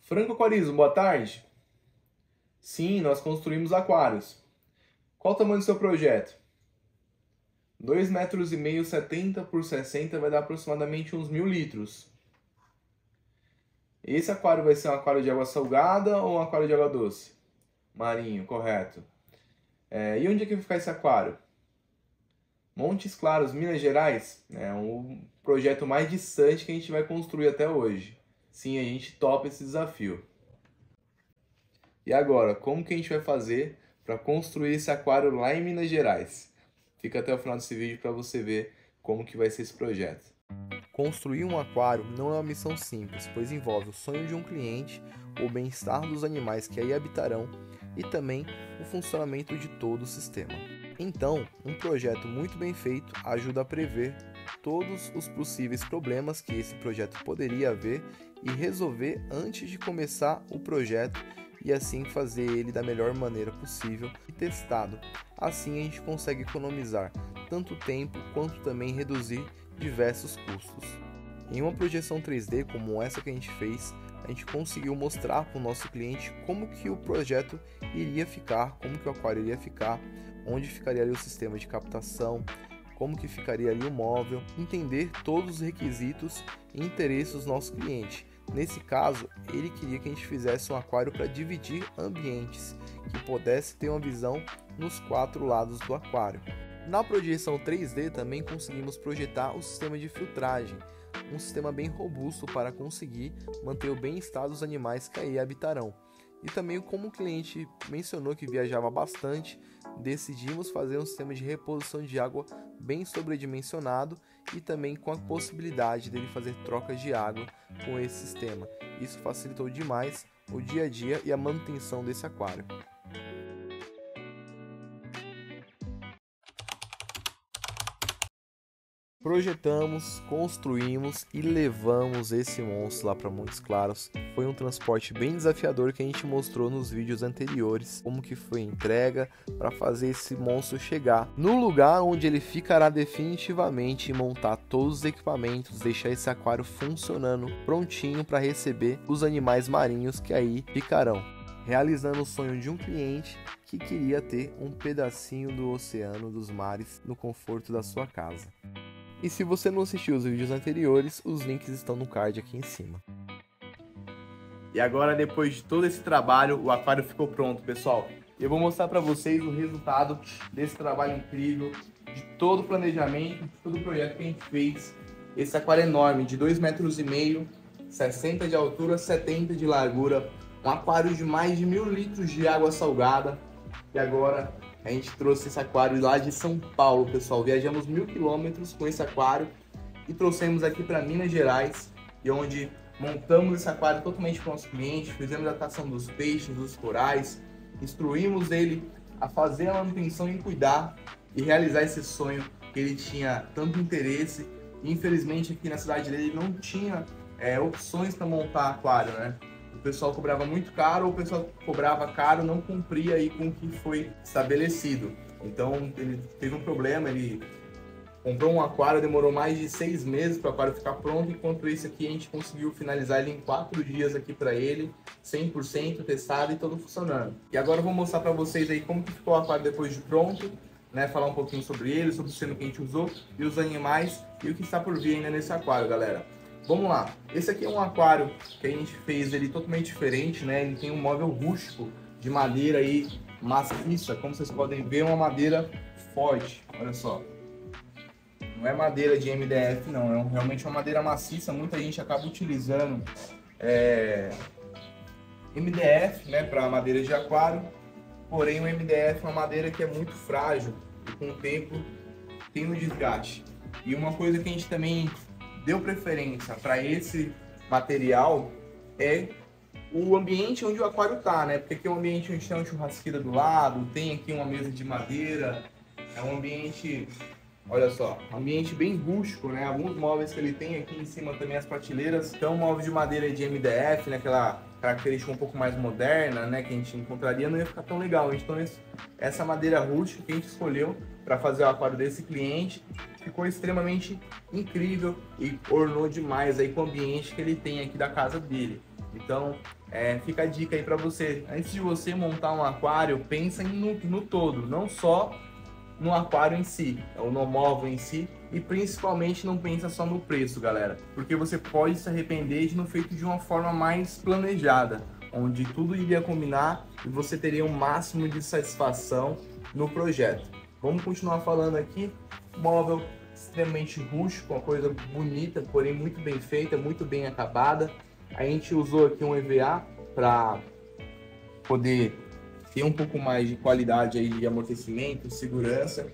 Franco Aquarismo, boa tarde. Sim, nós construímos aquários. Qual o tamanho do seu projeto? 2,5 metros, 70 por 60 vai dar aproximadamente uns 1.000 litros. Esse aquário vai ser um aquário de água salgada ou um aquário de água doce? Marinho, correto. E onde é que vai ficar esse aquário? Montes Claros, Minas Gerais, é um projeto mais distante que a gente vai construir até hoje. Sim, a gente topa esse desafio. E agora, como que a gente vai fazer para construir esse aquário lá em Minas Gerais? Fica até o final desse vídeo para você ver como que vai ser esse projeto. Construir um aquário não é uma missão simples, pois envolve o sonho de um cliente, o bem-estar dos animais que aí habitarão e também o funcionamento de todo o sistema. Então, um projeto muito bem feito ajuda a prever todos os possíveis problemas que esse projeto poderia haver e resolver antes de começar o projeto e assim fazer ele da melhor maneira possível e testado. Assim a gente consegue economizar tanto tempo quanto também reduzir diversos custos. Em uma projeção 3D como essa que a gente fez, a gente conseguiu mostrar para o nosso cliente como que o projeto iria ficar, como que o aquário iria ficar, onde ficaria ali o sistema de captação, como que ficaria ali o móvel, entender todos os requisitos e interesses do nosso cliente. Nesse caso, ele queria que a gente fizesse um aquário para dividir ambientes, que pudesse ter uma visão nos 4 lados do aquário. Na projeção 3D também conseguimos projetar o sistema de filtragem, um sistema bem robusto para conseguir manter o bem-estar dos animais que aí habitarão. E também, como o cliente mencionou que viajava bastante, decidimos fazer um sistema de reposição de água bem sobredimensionado e também com a possibilidade dele fazer trocas de água com esse sistema. Isso facilitou demais o dia a dia e a manutenção desse aquário. Projetamos, construímos e levamos esse monstro lá para Montes Claros. Foi um transporte bem desafiador que a gente mostrou nos vídeos anteriores, como que foi a entrega para fazer esse monstro chegar no lugar onde ele ficará definitivamente e montar todos os equipamentos, deixar esse aquário funcionando, prontinho para receber os animais marinhos que aí ficarão. Realizando o sonho de um cliente que queria ter um pedacinho do oceano, dos mares, no conforto da sua casa. E se você não assistiu os vídeos anteriores, os links estão no card aqui em cima. E agora, depois de todo esse trabalho, o aquário ficou pronto, pessoal. Eu vou mostrar para vocês o resultado desse trabalho incrível, de todo o planejamento, de todo o projeto que a gente fez. Esse aquário enorme, de 2,5 metros, 60 de altura, 70 de largura, um aquário de mais de 1.000 litros de água salgada. E agora a gente trouxe esse aquário lá de São Paulo, pessoal. Viajamos 1.000 quilômetros com esse aquário e trouxemos aqui para Minas Gerais, e onde montamos esse aquário totalmente para o nosso cliente, fizemos a adaptação dos peixes, dos corais, instruímos ele a fazer a manutenção e cuidar e realizar esse sonho que ele tinha tanto interesse. E, infelizmente, aqui na cidade dele não tinha opções para montar aquário, né? O pessoal cobrava muito caro, ou o pessoal cobrava caro, não cumpria aí com o que foi estabelecido. Então ele teve um problema, ele comprou um aquário, demorou mais de 6 meses para o aquário ficar pronto, enquanto esse aqui a gente conseguiu finalizar ele em 4 dias aqui para ele, 100% testado e todo funcionando. E agora eu vou mostrar para vocês aí como que ficou o aquário depois de pronto, né? Falar um pouquinho sobre ele, sobre o sistema que a gente usou e os animais e o que está por vir ainda nesse aquário, galera. Vamos lá, esse aqui é um aquário que a gente fez ele totalmente diferente, né? Ele tem um móvel rústico de madeira aí maciça, como vocês podem ver, uma madeira forte, olha só. Não é madeira de MDF não, é realmente uma madeira maciça. Muita gente acaba utilizando MDF, né, para madeira de aquário, porém o MDF é uma madeira que é muito frágil e com o tempo tem um desgaste. E uma coisa que a gente também deu preferência para esse material é o ambiente onde o aquário tá, né? Porque aqui é um ambiente onde tem uma churrasqueira do lado, tem aqui uma mesa de madeira, é um ambiente, olha só, um ambiente bem rústico, né? Alguns móveis que ele tem aqui em cima também, as prateleiras, são móveis de madeira de MDF, né? Aquela característica um pouco mais moderna, né? Que a gente encontraria, não ia ficar tão legal. Então essa madeira rústica que a gente escolheu para fazer o aquário desse cliente ficou extremamente incrível e ornou demais aí com o ambiente que ele tem aqui da casa dele. Então, fica a dica aí para você. Antes de você montar um aquário, pensa no todo, não só no aquário em si, ou no móvel em si, e principalmente não pensa só no preço, galera, porque você pode se arrepender de não feito de uma forma mais planejada, onde tudo iria combinar e você teria o máximo de satisfação no projeto. Vamos continuar falando aqui. Móvel extremamente rústico, uma coisa bonita, porém muito bem feita, muito bem acabada. A gente usou aqui um EVA para poder ter um pouco mais de qualidade aí de amortecimento, segurança.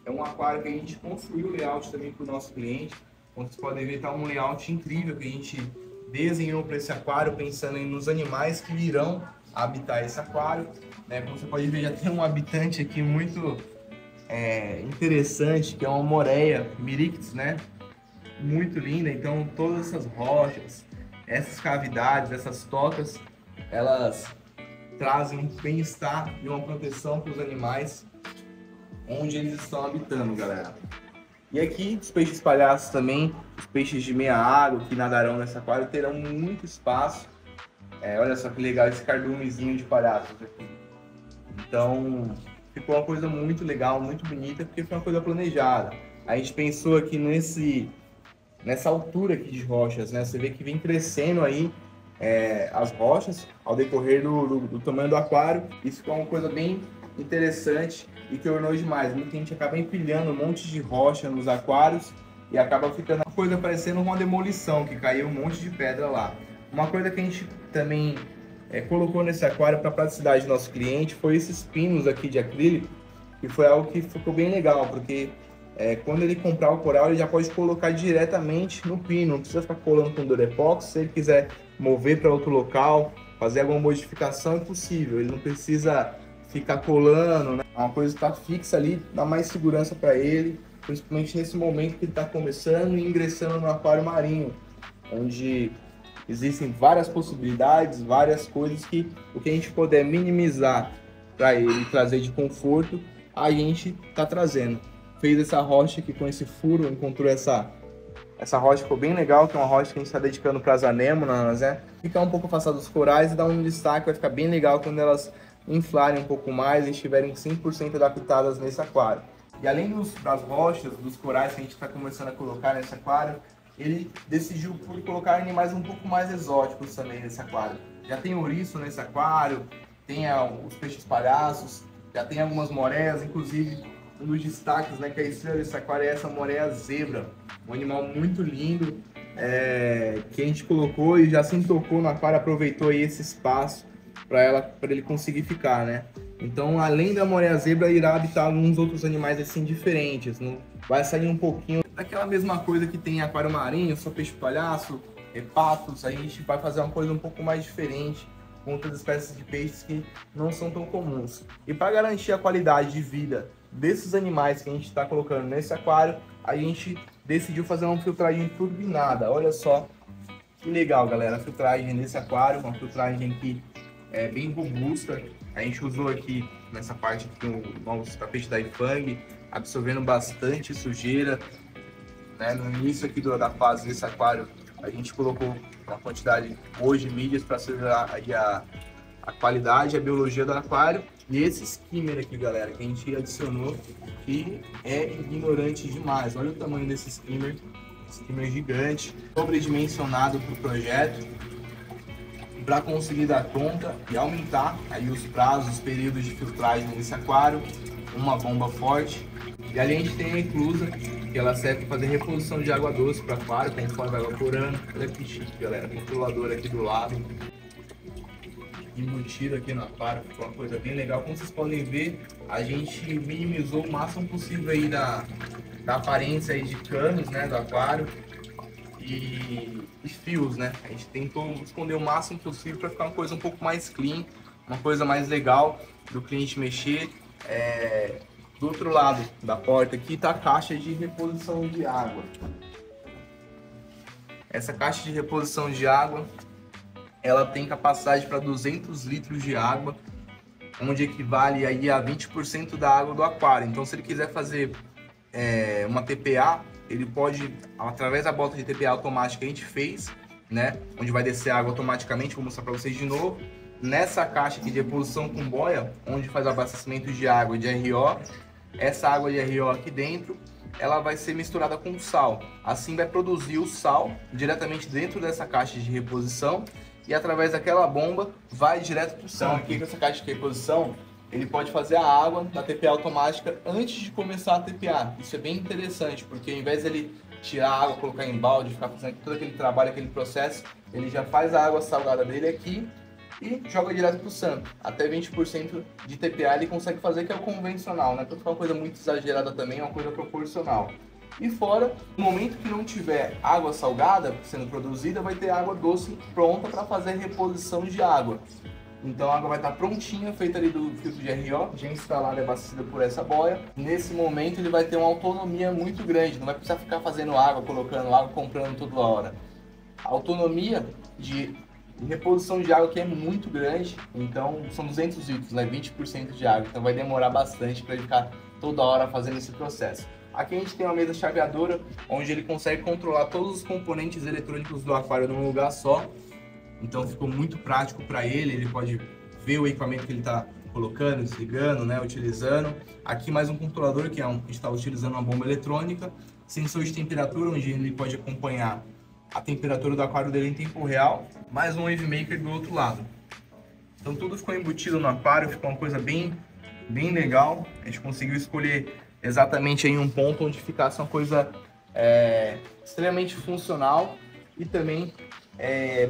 É um aquário que a gente construiu o layout também para o nosso cliente. Como vocês podem ver, está um layout incrível que a gente desenhou para esse aquário, pensando nos animais que irão habitar esse aquário. Como você pode ver, já tem um habitante aqui muito interessante, que é uma moreia Mirics, né? Muito linda. Então todas essas rochas, essas cavidades, essas tocas, elas trazem um bem-estar e uma proteção para os animais onde eles estão habitando, galera. E aqui os peixes palhaços também, os peixes de meia água que nadarão nesse aquário terão muito espaço. Olha só que legal esse cardumezinho de palhaços aqui. Então ficou uma coisa muito legal, muito bonita, porque foi uma coisa planejada. A gente pensou aqui nessa altura aqui de rochas, né? Você vê que vem crescendo aí as rochas ao decorrer do tamanho do aquário. Isso ficou uma coisa bem interessante e que ornou demais. Muita gente acaba empilhando um monte de rocha nos aquários e acaba ficando uma coisa parecendo uma demolição, que caiu um monte de pedra lá. Uma coisa que a gente também colocou nesse aquário para praticidade do nosso cliente foi esses pinos aqui de acrílico, que foi algo que ficou bem legal, porque quando ele comprar o coral, ele já pode colocar diretamente no pino, não precisa ficar colando com Durepox. Se ele quiser mover para outro local, fazer alguma modificação, é possível, ele não precisa ficar colando, né? Uma coisa está fixa ali, dá mais segurança para ele, principalmente nesse momento que ele está começando e ingressando no aquário marinho, onde existem várias possibilidades, várias coisas que o que a gente puder minimizar para ele trazer de conforto, a gente está trazendo. Fez essa rocha aqui com esse furo, encontrou essa rocha, ficou bem legal, que é uma rocha que a gente está dedicando para as anêmonas, né? Ficar um pouco afastado dos corais e dar um destaque, vai ficar bem legal quando elas inflarem um pouco mais e estiverem 100% adaptadas nesse aquário. E além das rochas, dos corais que a gente está começando a colocar nesse aquário, ele decidiu por colocar animais um pouco mais exóticos também nesse aquário. Já tem ouriço nesse aquário, tem os peixes palhaços, já tem algumas moreias, inclusive um dos destaques, né, que a estrela desse aquário é essa moreia zebra, um animal muito lindo, que a gente colocou e já se tocou no aquário, aproveitou aí esse espaço para ele conseguir ficar, né? Então, além da moreia zebra, irá habitar alguns outros animais assim diferentes, não vai sair um pouquinho daquela mesma coisa que tem em aquário marinho, só peixe palhaço, patos. Aí a gente vai fazer uma coisa um pouco mais diferente com outras espécies de peixes que não são tão comuns. E para garantir a qualidade de vida desses animais que a gente está colocando nesse aquário, a gente decidiu fazer uma filtragem turbinada. Olha só que legal, galera, a filtragem nesse aquário, uma filtragem que é bem robusta. A gente usou aqui nessa parte aqui o nosso tapete da Ifang, absorvendo bastante sujeira, né? No início aqui da fase desse aquário, a gente colocou uma quantidade boa de mídias para acelerar aí a qualidade e a biologia do aquário. E esse skimmer aqui, galera, que a gente adicionou, que é ignorante demais. Olha o tamanho desse skimmer gigante, sobredimensionado para o projeto, para conseguir dar conta e aumentar aí os prazos, os períodos de filtragem nesse aquário. Uma bomba forte. E ali a gente tem a inclusa, que ela serve para fazer reposição de água doce para aquário, conforme vai evaporando. Olha que chique, galera, controlador aqui do lado, embutido aqui no aquário, ficou uma coisa bem legal. Como vocês podem ver, a gente minimizou o máximo possível aí da aparência aí de canos, né, do aquário e fios, né. A gente tentou esconder o máximo possível para ficar uma coisa um pouco mais clean, uma coisa mais legal do cliente mexer. Do outro lado da porta aqui está a caixa de reposição de água. Essa caixa de reposição de água, ela tem capacidade para 200 litros de água, onde equivale aí a 20% da água do aquário. Então, se ele quiser fazer uma TPA, ele pode, através da bota de TPA automática que a gente fez, né? Onde vai descer a água automaticamente, vou mostrar para vocês de novo. Nessa caixa aqui de reposição com boia, onde faz abastecimento de água de RO, essa água de RO aqui dentro, ela vai ser misturada com sal. Assim vai produzir o sal diretamente dentro dessa caixa de reposição e através daquela bomba vai direto para o tanque. Então, aqui com essa caixa de reposição, ele pode fazer a água da TPA automática antes de começar a TPA. Isso é bem interessante, porque ao invés dele tirar a água, colocar em balde, ficar fazendo todo aquele trabalho, aquele processo, ele já faz a água salgada dele aqui e joga direto para o santo. Até 20% de TPA ele consegue fazer, que é o convencional, né? Para ficar uma coisa muito exagerada também, é uma coisa proporcional. E fora, no momento que não tiver água salgada sendo produzida, vai ter água doce pronta para fazer reposição de água. Então a água vai estar prontinha, feita ali do filtro de RO, já instalada e abastecida por essa boia. Nesse momento ele vai ter uma autonomia muito grande, não vai precisar ficar fazendo água, colocando água, comprando toda hora. A autonomia de reposição de água aqui é muito grande, então são 200 litros, né? 20% de água, então vai demorar bastante para ele ficar toda hora fazendo esse processo. Aqui a gente tem uma mesa chaveadora, onde ele consegue controlar todos os componentes eletrônicos do aquário num lugar só. Então ficou muito prático para ele pode ver o equipamento que ele está colocando, desligando, né, utilizando. Aqui mais um controlador, que está utilizando uma bomba eletrônica. Sensor de temperatura, onde ele pode acompanhar a temperatura do aquário dele em tempo real. Mais um wave maker do outro lado. Então tudo ficou embutido no aquário, ficou uma coisa bem legal. A gente conseguiu escolher exatamente em um ponto onde ficasse uma coisa extremamente funcional e também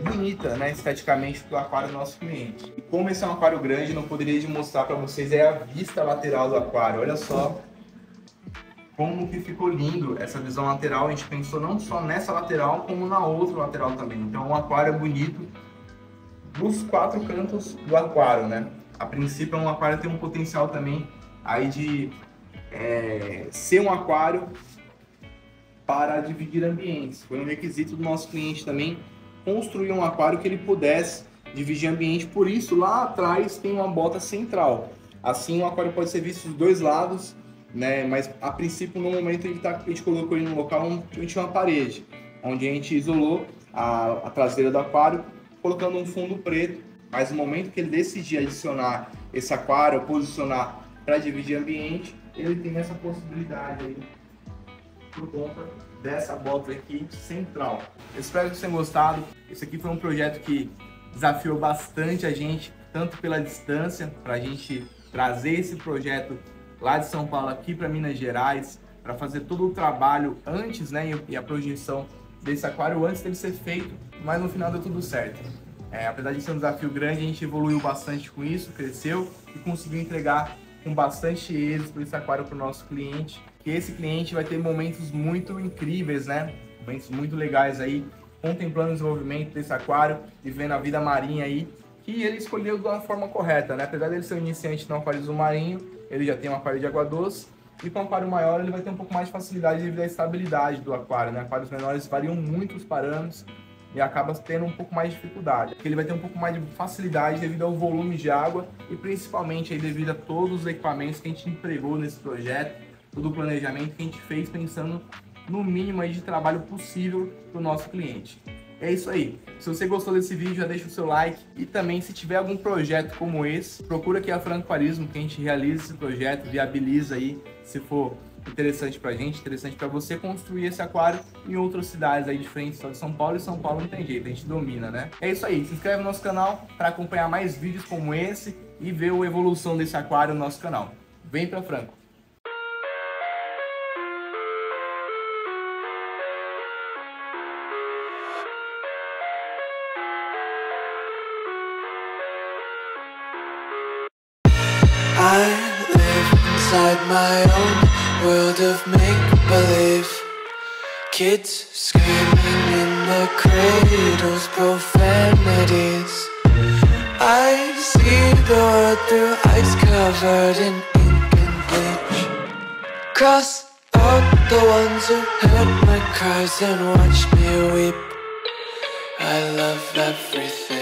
bonita, né, esteticamente, para o aquário do nosso cliente. E como esse é um aquário grande, não poderia de mostrar para vocês a vista lateral do aquário. Olha só como que ficou lindo essa visão lateral. A gente pensou não só nessa lateral, como na outra lateral também. Então um aquário bonito dos 4 cantos do aquário, né? A princípio um aquário tem um potencial também aí de ser um aquário para dividir ambientes. Foi um requisito do nosso cliente também construir um aquário que ele pudesse dividir ambiente, por isso lá atrás tem uma bota central. Assim o aquário pode ser visto dos dois lados, né? Mas a princípio no momento a gente colocou ele num local onde tinha uma parede, onde a gente isolou a traseira do aquário, colocando um fundo preto. Mas no momento que ele decidir adicionar esse aquário, posicionar para dividir ambiente, ele tem essa possibilidade aí por conta dessa bota aqui central. Eu espero que vocês tenham gostado. Esse aqui foi um projeto que desafiou bastante a gente, tanto pela distância, para a gente trazer esse projeto lá de São Paulo aqui para Minas Gerais, para fazer todo o trabalho antes, né, e a projeção desse aquário antes dele ser feito, mas no final deu tudo certo. Apesar de ser um desafio grande, a gente evoluiu bastante com isso, cresceu e conseguiu entregar com bastante êxito esse aquário para o nosso cliente. Que esse cliente vai ter momentos muito incríveis, né? Momentos muito legais aí, contemplando o desenvolvimento desse aquário e vendo a vida marinha aí, que ele escolheu da forma correta, né? Apesar dele ser um iniciante no aquarismo marinho, ele já tem um aquário de água doce, e com um aquário maior ele vai ter um pouco mais de facilidade devido à estabilidade do aquário, né? Aquários menores variam muito os parâmetros e acaba tendo um pouco mais de dificuldade. Ele vai ter um pouco mais de facilidade devido ao volume de água e principalmente aí devido a todos os equipamentos que a gente empregou nesse projeto, todo o planejamento que a gente fez pensando no mínimo aí de trabalho possível para o nosso cliente. É isso aí. Se você gostou desse vídeo, já deixa o seu like. E também, se tiver algum projeto como esse, procura aqui a Franco Aquarismo, que a gente realiza esse projeto, viabiliza aí, se for interessante pra gente, interessante para você construir esse aquário em outras cidades aí diferentes só de São Paulo. E São Paulo não tem jeito, a gente domina, né? É isso aí. Se inscreve no nosso canal para acompanhar mais vídeos como esse e ver a evolução desse aquário no nosso canal. Vem pra Franco! I live inside my own world of make-believe. Kids screaming in their cradles, profanities. I see the world through ice covered in ink and bleach. Cross out the ones who heard my cries and watched me weep. I love everything.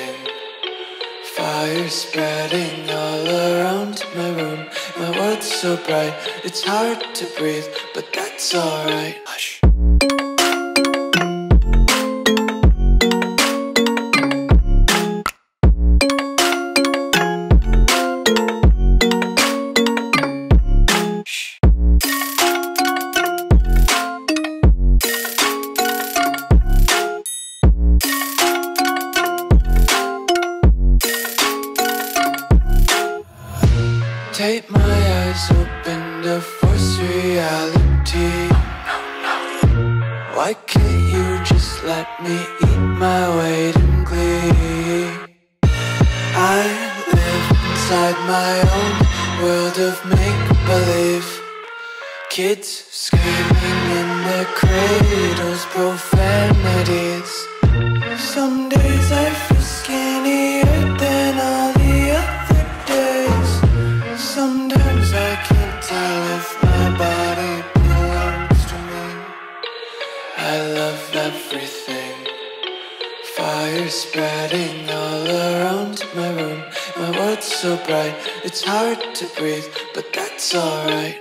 Fire spreading all around my room. My world's so bright, it's hard to breathe, but that's alright. Hush. Why can't you just let me eat my weight in glee? I live inside my own world of make-believe. Kids screaming in their cradles, profanities. Some days I feel skinnier than all the other days. Sometimes I can't tell if my body belongs to me. I love everything. Fire spreading all around my room. My world's so bright, it's hard to breathe, but that's alright.